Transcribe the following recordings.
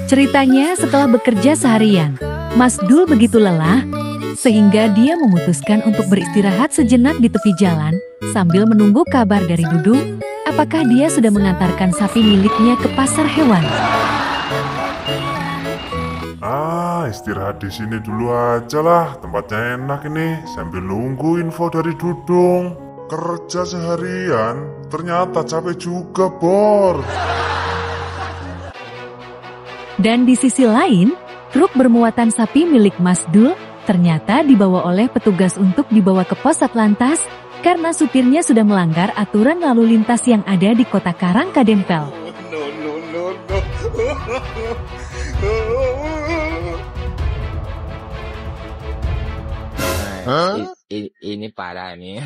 Ceritanya setelah bekerja seharian, Mas Dul begitu lelah, sehingga dia memutuskan untuk beristirahat sejenak di tepi jalan, sambil menunggu kabar dari Dudung, apakah dia sudah mengantarkan sapi miliknya ke pasar hewan. Istirahat di sini dulu aja lah, tempatnya enak ini, sambil nunggu info dari Dudung. Kerja seharian, ternyata capek juga, Bor. Dan di sisi lain, truk bermuatan sapi milik Mas Dul ternyata dibawa oleh petugas untuk dibawa ke pos Satlantas karena supirnya sudah melanggar aturan lalu lintas yang ada di kota Karangkadempel. Ini parah nih.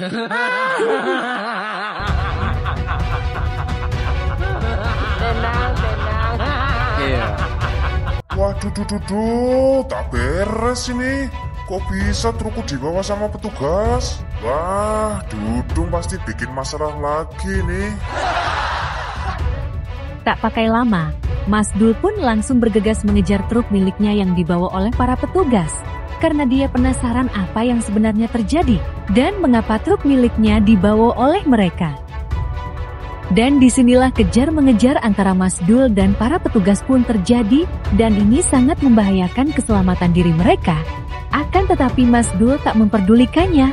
Tenang. Iya. Waduh, tak beres ini. Kok bisa trukku dibawa sama petugas? Wah, Dudung pasti bikin masalah lagi nih. Tak pakai lama, Mas Dul pun langsung bergegas mengejar truk miliknya yang dibawa oleh para petugas. Karena dia penasaran apa yang sebenarnya terjadi dan mengapa truk miliknya dibawa oleh mereka. Dan disinilah kejar mengejar antara Mas Dul dan para petugas pun terjadi dan ini sangat membahayakan keselamatan diri mereka. Akan tetapi Mas Dul tak memperdulikannya.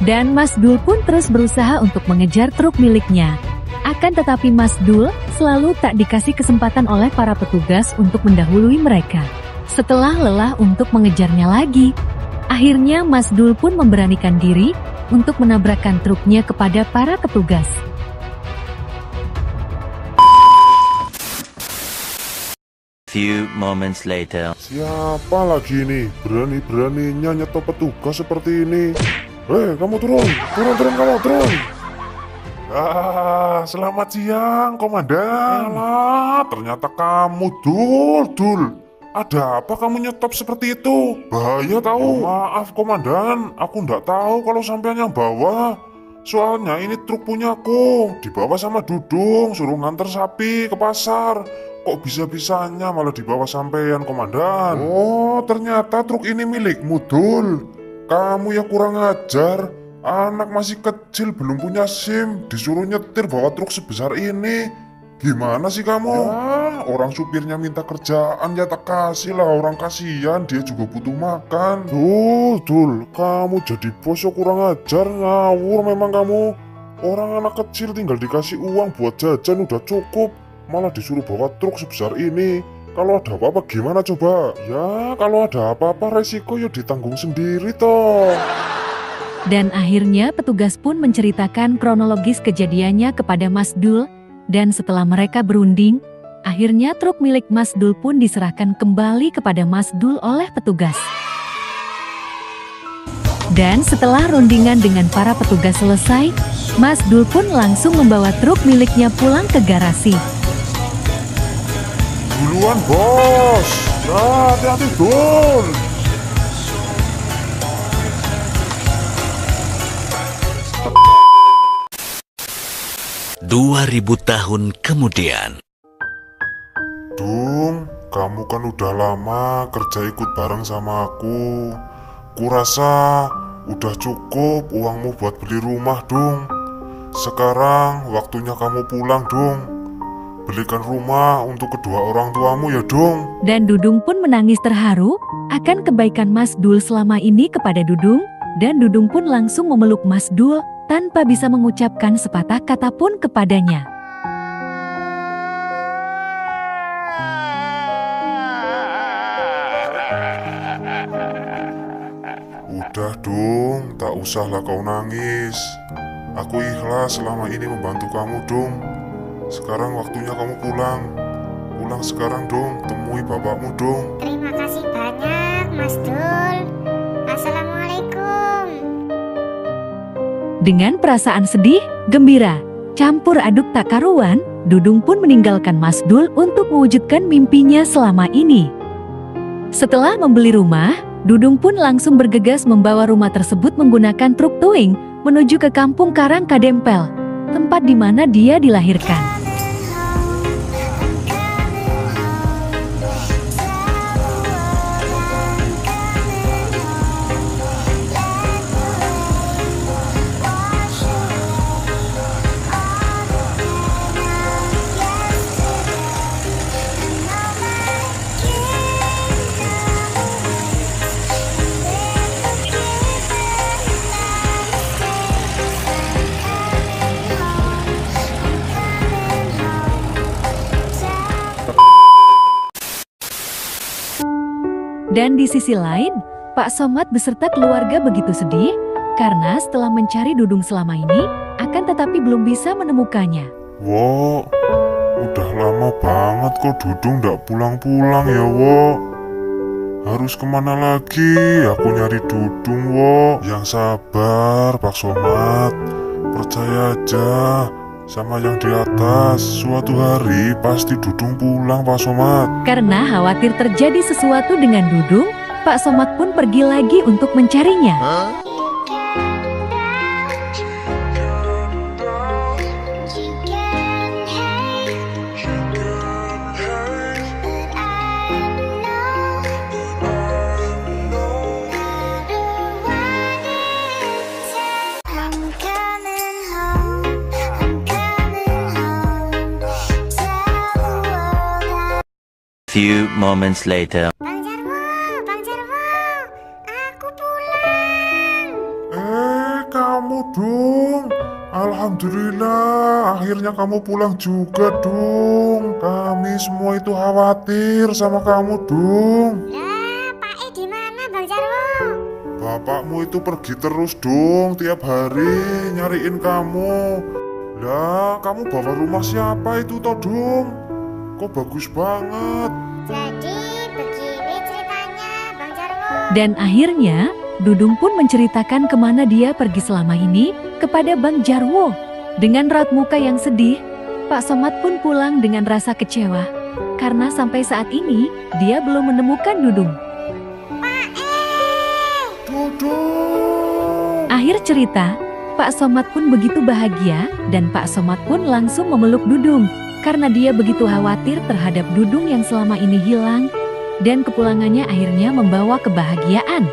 Dan Mas Dul pun terus berusaha untuk mengejar truk miliknya. Akan tetapi Mas Dul selalu tak dikasih kesempatan oleh para petugas untuk mendahului mereka. Setelah lelah untuk mengejarnya lagi, akhirnya Mas Dul pun memberanikan diri untuk menabrakkan truknya kepada para petugas. Few moments later. Siapa lagi ini? Berani-beraninya nyetop petugas seperti ini. Hei, kamu turun kamu. Selamat siang, Komandan. Alah, ternyata kamu, Dul. Ada apa kamu nyetop seperti itu? Bahaya tahu. Maaf, Komandan, aku ndak tahu kalau sampean yang bawa. Soalnya ini truk punyaku, dibawa sama Dudung, suruh nganter sapi ke pasar. Kok bisa-bisanya malah dibawa sampean, Komandan? Oh, ternyata truk ini milikmu, Dul. Kamu yang kurang ajar. Anak masih kecil, belum punya SIM, disuruh nyetir bawa truk sebesar ini. Gimana sih kamu? Ya, orang supirnya minta kerjaan ya tak kasih lah, orang kasihan, dia juga butuh makan. Dul, kamu jadi bos kurang ajar, ngawur memang kamu. Orang anak kecil tinggal dikasih uang buat jajan udah cukup, malah disuruh bawa truk sebesar ini. Kalau ada apa-apa gimana coba? Ya, kalau ada apa-apa resiko ya ditanggung sendiri toh. Dan akhirnya petugas pun menceritakan kronologis kejadiannya kepada Mas Dul. Dan setelah mereka berunding, akhirnya truk milik Mas Dul pun diserahkan kembali kepada Mas Dul oleh petugas. Dan setelah rundingan dengan para petugas selesai, Mas Dul pun langsung membawa truk miliknya pulang ke garasi. Duluan, bos. Ya, hati-hati, Dul. 2000 tahun kemudian. Dung, kamu kan udah lama kerja ikut bareng sama aku. Kurasa udah cukup uangmu buat beli rumah, Dung. Sekarang waktunya kamu pulang, Dung. Belikan rumah untuk kedua orang tuamu ya, Dung. Dan Dudung pun menangis terharu akan kebaikan Mas Dul selama ini kepada Dudung. Dan Dudung pun langsung memeluk Mas Dul tanpa bisa mengucapkan sepatah kata pun kepadanya. Udah, Dung, tak usahlah kau nangis. Aku ikhlas selama ini membantu kamu, Dung. Sekarang waktunya kamu pulang. Pulang sekarang, Dung. Temui bapakmu, Dung. Terima kasih banyak, Mas Dul. Assalamualaikum. Dengan perasaan sedih, gembira, campur aduk tak karuan, Dudung pun meninggalkan Mas Dul untuk mewujudkan mimpinya selama ini. Setelah membeli rumah, Dudung pun langsung bergegas membawa rumah tersebut menggunakan truk towing menuju ke kampung Karangkadempel, tempat di mana dia dilahirkan. Dan di sisi lain, Pak Somad beserta keluarga begitu sedih karena setelah mencari Dudung selama ini, akan tetapi belum bisa menemukannya. Wo, udah lama banget kok Dudung nggak pulang-pulang ya, Wo. Harus kemana lagi aku nyari Dudung, Wo? Yang sabar, Pak Somad. Percaya aja sama yang di atas. Suatu hari pasti Dudung pulang, Pak Somad. Karena khawatir terjadi sesuatu dengan Dudung, Pak Somad pun pergi lagi untuk mencarinya. Few moments later. Bang Jarwo, aku pulang. Kamu Dung. Alhamdulillah, akhirnya kamu pulang juga, Dung. Kami semua itu khawatir sama kamu, Dung. Lah, Pak E di mana, Bang Jarwo? Bapakmu itu pergi terus, Dung, tiap hari nyariin kamu. Lah, kamu bawa rumah siapa itu, toh, Dung? Kok bagus banget. Jadi begini ceritanya, Bang Jarwo. Dan akhirnya, Dudung pun menceritakan kemana dia pergi selama ini kepada Bang Jarwo. Dengan raut muka yang sedih, Pak Somad pun pulang dengan rasa kecewa. Karena sampai saat ini, dia belum menemukan Dudung. Dudung. Akhir cerita, Pak Somad pun begitu bahagia dan Pak Somad pun langsung memeluk Dudung. Karena dia begitu khawatir terhadap Dudung yang selama ini hilang dan kepulangannya akhirnya membawa kebahagiaan.